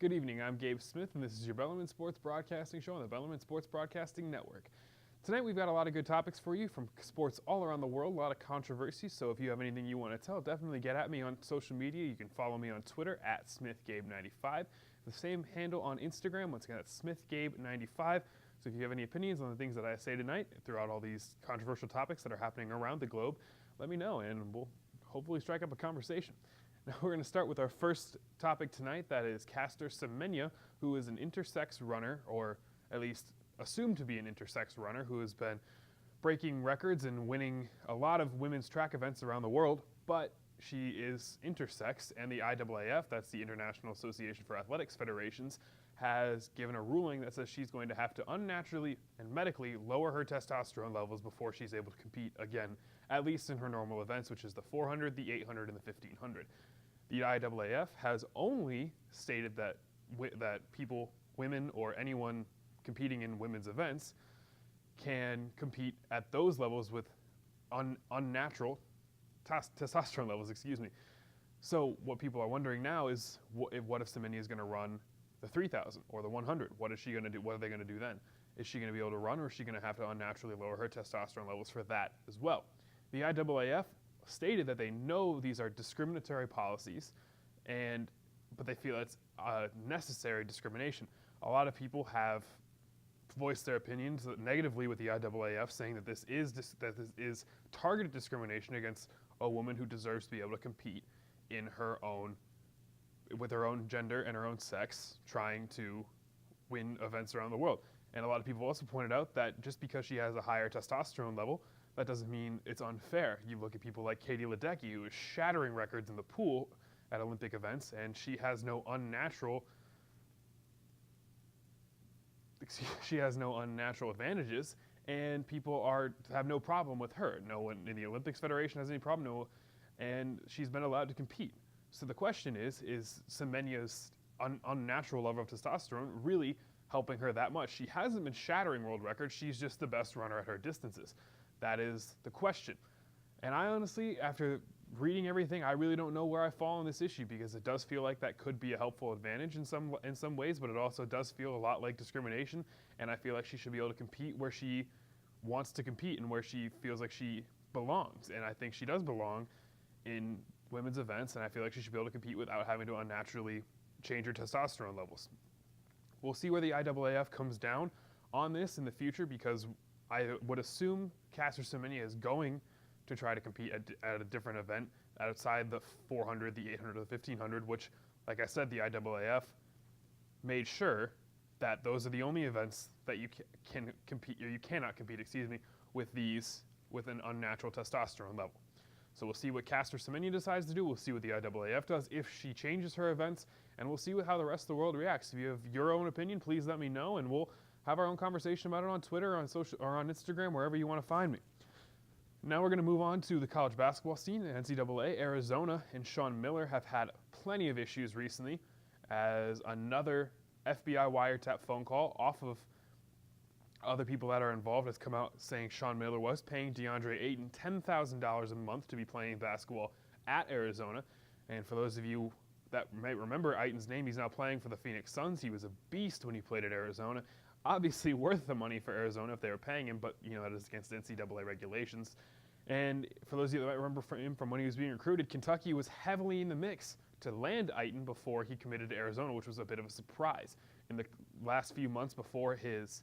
Good evening, I'm Gabe Smith, and this is your Bellarmine Sports Broadcasting Show on the Bellarmine Sports Broadcasting Network. Tonight we've got a lot of good topics for you from sports all around the world, a lot of controversy, so if you have anything you want to tell, definitely get at me on social media. You can follow me on Twitter at SmithGabe95, the same handle on Instagram, once again that's SmithGabe95. So if you have any opinions on the things that I say tonight throughout all these controversial topics that are happening around the globe, let me know and we'll hopefully strike up a conversation. Now we're going to start with our first topic tonight, that is Caster Semenya, who is an intersex runner, or at least assumed to be an intersex runner, who has been breaking records and winning a lot of women's track events around the world, but she is intersex, and the IAAF, that's the International Association for Athletics Federations, has given a ruling that says she's going to have to unnaturally and medically lower her testosterone levels before she's able to compete again, at least in her normal events, which is the 400, the 800, and the 1500. The IAAF has only stated that people, women, or anyone competing in women's events can compete at those levels with unnatural testosterone levels. So what people are wondering now is, what if Semenya is going to run the 3,000 or the 100? What is she going to do? What are they going to do then? Is she going to be able to run, or is she going to have to unnaturally lower her testosterone levels for that as well? The IAAF stated that they know these are discriminatory policies, but they feel it's necessary discrimination. A lot of people have voiced their opinions negatively with the IAAF, saying that this is targeted discrimination against a woman who deserves to be able to compete with her own gender and her own sex, trying to win events around the world. And a lot of people also pointed out that just because she has a higher testosterone level, that doesn't mean it's unfair. You look at people like Katie Ledecky, who is shattering records in the pool at Olympic events, and she has no unnatural advantages, and people have no problem with her. No one in the Olympics Federation has any problem, and she's been allowed to compete. So the question is Semenya's unnatural level of testosterone really helping her that much? She hasn't been shattering world records, she's just the best runner at her distances. That is the question. And I honestly, after reading everything, I really don't know where I fall on this issue, because it does feel like that could be a helpful advantage in some ways, but it also does feel a lot like discrimination, and I feel like she should be able to compete where she wants to compete and where she feels like she belongs. And I think she does belong in women's events, and I feel like she should be able to compete without having to unnaturally change her testosterone levels. We'll see where the IAAF comes down on this in the future, because I would assume Caster Semenya is going to try to compete at a different event outside the 400, the 800, or the 1500, which, like I said, the IAAF made sure that those are the only events that you can compete, or you cannot compete, with an unnatural testosterone level. So we'll see what Caster Semenya decides to do. We'll see what the IAAF does, if she changes her events, and we'll see how the rest of the world reacts. If you have your own opinion, please let me know, and we'll have our own conversation about it on Twitter, on social, or on Instagram, wherever you want to find me. Now we're going to move on to the college basketball scene. In NCAA, Arizona and Sean Miller have had plenty of issues recently, as another FBI wiretap phone call off of other people that are involved has come out saying Sean Miller was paying DeAndre Ayton $10,000 a month to be playing basketball at Arizona. And for those of you that may remember Ayton's name, he's now playing for the Phoenix Suns. He was a beast when he played at Arizona. Obviously worth the money for Arizona if they were paying him, but that is against NCAA regulations. And for those of you that might remember him from when he was being recruited, Kentucky was heavily in the mix to land Ayton before he committed to Arizona, which was a bit of a surprise. In the last few months before his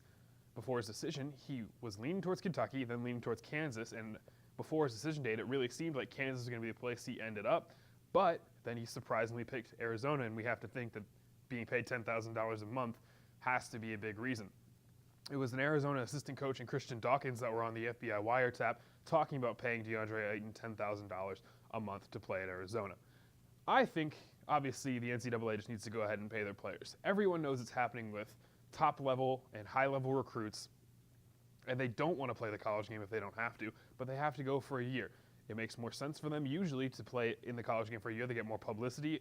decision, he was leaning towards Kentucky, then leaning towards Kansas, and before his decision date, it really seemed like Kansas was going to be the place he ended up. But then he surprisingly picked Arizona, and we have to think that being paid $10,000 a month has to be a big reason. It was an Arizona assistant coach and Christian Dawkins that were on the FBI wiretap talking about paying DeAndre Ayton $10,000 a month to play at Arizona. I think, obviously, the NCAA just needs to go ahead and pay their players. Everyone knows it's happening with top-level and high-level recruits, and they don't want to play the college game if they don't have to, but they have to go for a year. It makes more sense for them usually to play in the college game for a year. They get more publicity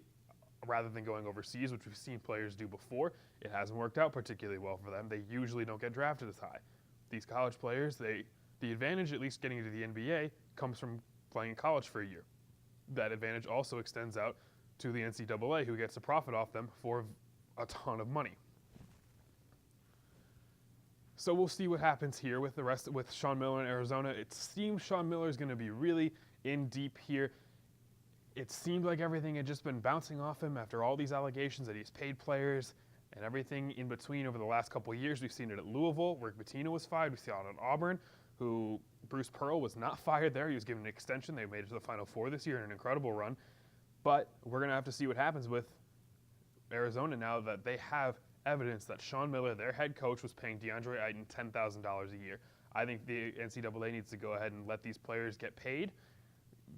rather than going overseas, which we've seen players do before. It hasn't worked out particularly well for them. They usually don't get drafted as high. These college players, the advantage, at least getting into the NBA, comes from playing in college for a year. That advantage also extends out to the NCAA, who gets to profit off them for a ton of money. So we'll see what happens here with with Sean Miller in Arizona. It seems Sean Miller is going to be really in deep here. It seemed like everything had just been bouncing off him after all these allegations that he's paid players and everything in between over the last couple of years. We've seen it at Louisville, where Pitino was fired. We saw it at Auburn, who Bruce Pearl was not fired there. He was given an extension. They made it to the Final Four this year in an incredible run. But we're going to have to see what happens with Arizona now that they have evidence that Sean Miller, their head coach, was paying DeAndre Ayton $10,000 a year. I think the NCAA needs to go ahead and let these players get paid.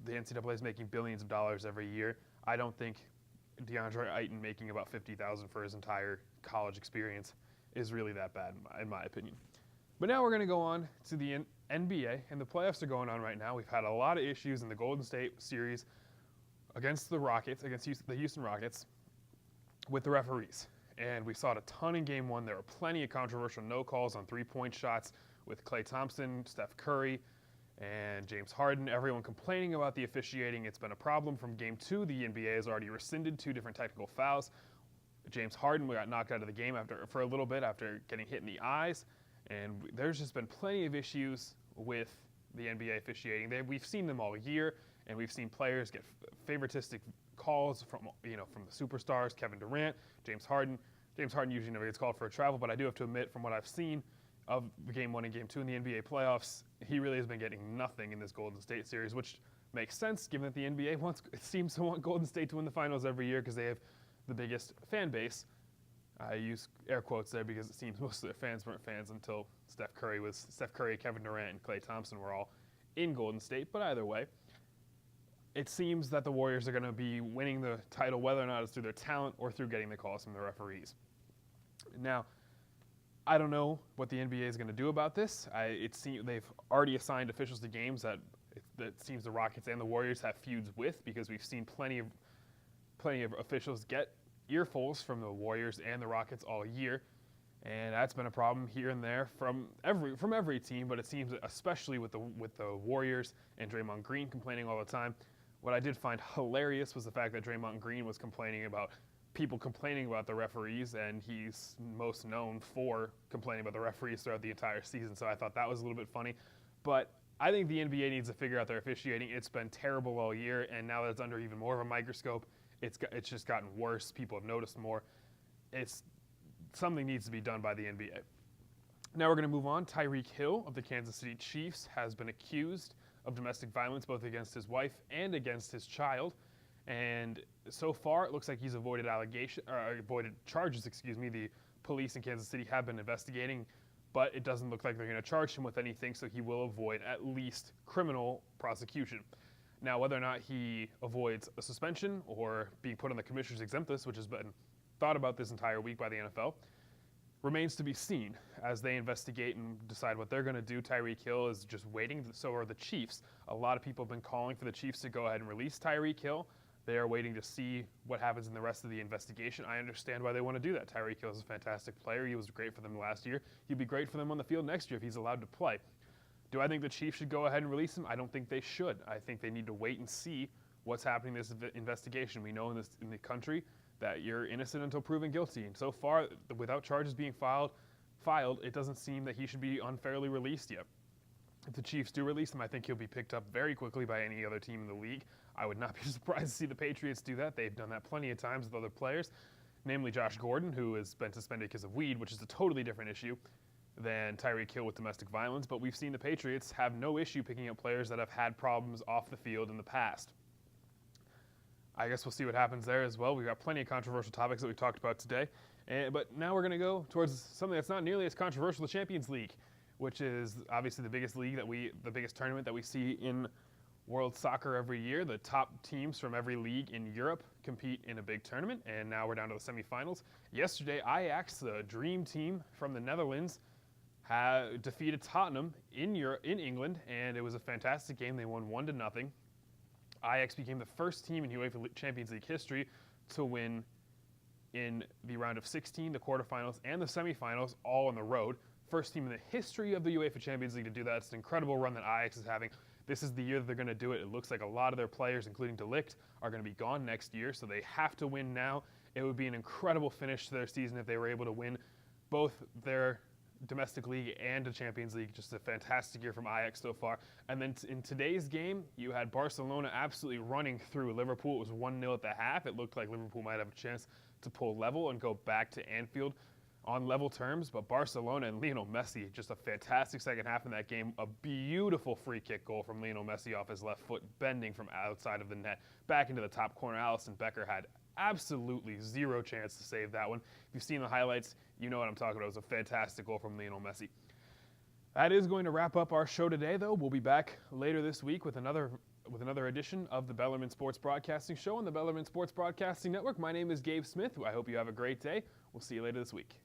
The NCAA is making billions of dollars every year. I don't think DeAndre Ayton making about $50,000 for his entire college experience is really that bad, in my opinion. But now we're going to go on to the NBA, and the playoffs are going on right now. We've had a lot of issues in the Golden State series against the Rockets, against the Houston Rockets, with the referees. And we saw it a ton in Game 1. There were plenty of controversial no calls on three-point shots with Klay Thompson, Steph Curry, and James Harden. Everyone complaining about the officiating. It's been a problem from Game 2. The NBA has already rescinded 2 different technical fouls. James Harden got knocked out of the game for a little bit after getting hit in the eyes. And there's just been plenty of issues with the NBA officiating. We've seen them all year, and we've seen players get favoritistic calls from the superstars, Kevin Durant, James Harden. James Harden usually never gets called for a travel, but I do have to admit, from what I've seen of Game 1 and Game 2 in the NBA playoffs, he really has been getting nothing in this Golden State series, which makes sense given that the NBA seems to want Golden State to win the finals every year because they have the biggest fan base. I use air quotes there because it seems most of their fans weren't fans until Steph Curry, Kevin Durant, and Klay Thompson were all in Golden State. But either way, it seems that the Warriors are going to be winning the title, whether or not it's through their talent or through getting the calls from the referees. Now, I don't know what the NBA is going to do about this. It seems they've already assigned officials to games that it seems the Rockets and the Warriors have feuds with, because we've seen plenty of officials get earfuls from the Warriors and the Rockets all year, and that's been a problem here and there from every team. But it seems especially with the Warriors and Draymond Green complaining all the time. What I did find hilarious was the fact that Draymond Green was complaining about people complaining about the referees, and he's most known for complaining about the referees throughout the entire season. So I thought that was a little bit funny. But I think the NBA needs to figure out their officiating. It's been terrible all year, and now that it's under even more of a microscope, it's just gotten worse. People have noticed more. Something needs to be done by the NBA. Now we're going to move on. Tyreek Hill of the Kansas City Chiefs has been accused of domestic violence, both against his wife and against his child. And so far, it looks like he's avoided charges. The police in Kansas City have been investigating, but it doesn't look like they're going to charge him with anything, so he will avoid at least criminal prosecution. Now, whether or not he avoids a suspension or being put on the commissioner's exempt list, which has been thought about this entire week by the NFL, remains to be seen as they investigate and decide what they're going to do. Tyreek Hill is just waiting. So are the Chiefs. A lot of people have been calling for the Chiefs to go ahead and release Tyreek Hill. They are waiting to see what happens in the rest of the investigation. I understand why they want to do that. Tyreek Hill is a fantastic player. He was great for them last year. He'd be great for them on the field next year if he's allowed to play. Do I think the Chiefs should go ahead and release him? I don't think they should. I think they need to wait and see what's happening in this investigation. We know in the country that you're innocent until proven guilty. And so far, without charges being filed, it doesn't seem that he should be unfairly released yet. If the Chiefs do release him, I think he'll be picked up very quickly by any other team in the league. I would not be surprised to see the Patriots do that. They've done that plenty of times with other players, namely Josh Gordon, who has been suspended because of weed, which is a totally different issue than Tyreek Hill with domestic violence. But we've seen the Patriots have no issue picking up players that have had problems off the field in the past. I guess we'll see what happens there as well. We've got plenty of controversial topics that we talked about today. But now we're going to go towards something that's not nearly as controversial, the Champions League, which is obviously the biggest tournament that we see in world soccer every year. The top teams from every league in Europe compete in a big tournament, and now we're down to the semifinals. Yesterday, Ajax, the dream team from the Netherlands, defeated Tottenham in England, and it was a fantastic game. They won 1-0. Ajax became the first team in UEFA Champions League history to win in the round of 16, the quarterfinals, and the semifinals, all on the road. First team in the history of the UEFA Champions League to do that. It's an incredible run that Ajax is having. This is the year that they're going to do it. It looks like a lot of their players, including De Ligt, are going to be gone next year, so they have to win now It would be an incredible finish to their season if they were able to win both their domestic league and the Champions League. Just a fantastic year from Ajax so far. And then in today's game, you had Barcelona absolutely running through Liverpool. It was 1-0 at the half. It looked like Liverpool might have a chance to pull level and go back to Anfield on level terms, but Barcelona and Lionel Messi, just a fantastic second half in that game. A beautiful free kick goal from Lionel Messi off his left foot, bending from outside of the net back into the top corner. Alisson Becker had absolutely zero chance to save that one. If you've seen the highlights, you know what I'm talking about. It was a fantastic goal from Lionel Messi. That is going to wrap up our show today, though. We'll be back later this week with another edition of the Bellarmine Sports Broadcasting Show on the Bellarmine Sports Broadcasting Network. My name is Gabe Smith. I hope you have a great day. We'll see you later this week.